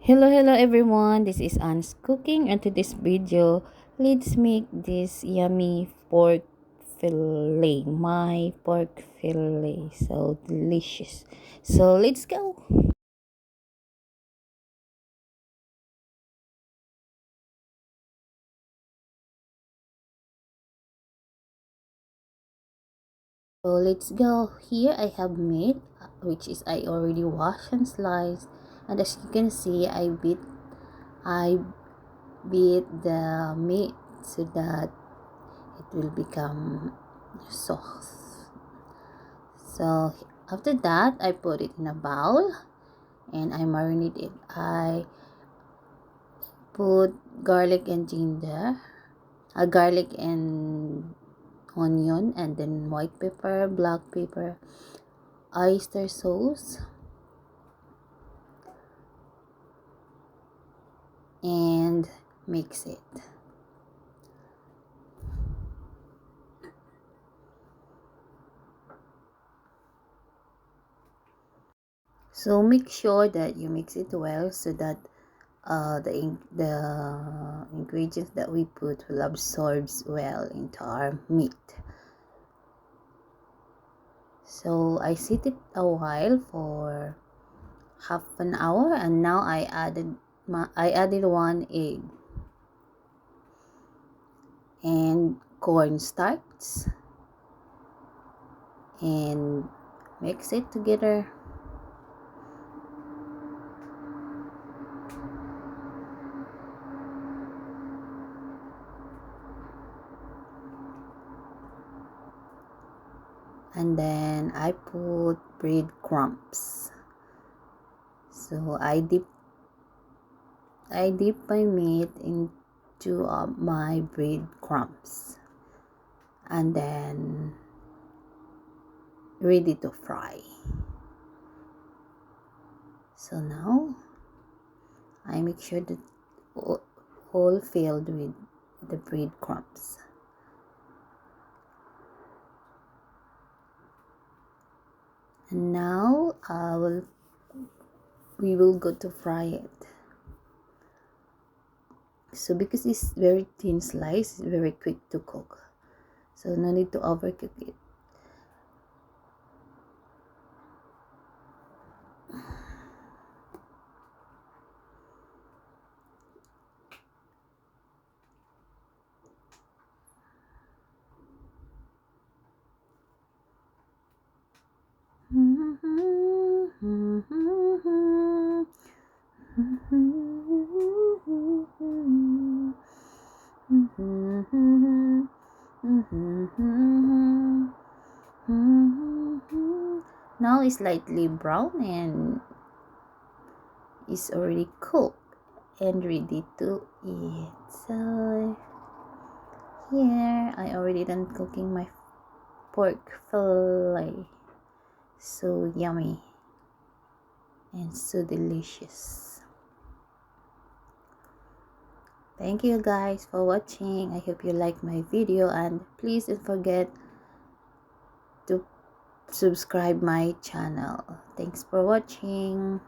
Hello everyone, this is Anne's Cooking, and to this video, let's make this yummy pork fillet. My pork fillet, so delicious. So let's go. So let's go. Here I have meat, which is I already washed and sliced, and as you can see, I beat the meat so that it will become soft. So after that, I put it in a bowl and I marinate it. I put garlic and ginger, garlic and onion, and then white pepper, black pepper, oyster sauce, and mix it. So make sure that you mix it well so that the ingredients that we put will absorb well into our meat. So I set it a while for half an hour, and now I added 1 egg and cornstarch and mix it together. And then I put breadcrumbs. So I dip my meat into my breadcrumbs, and then ready to fry. So now I make sure that all filled with the breadcrumbs. And now we will go to fry it. So because it's very thin slice, it's very quick to cook, so no need to overcook it. Now it's slightly brown and it's already cooked and ready to eat. So here I already done cooking my pork fillet. So yummy and so delicious. Thank you guys for watching. I hope you like my video, and please don't forget to subscribe my channel. Thanks for watching.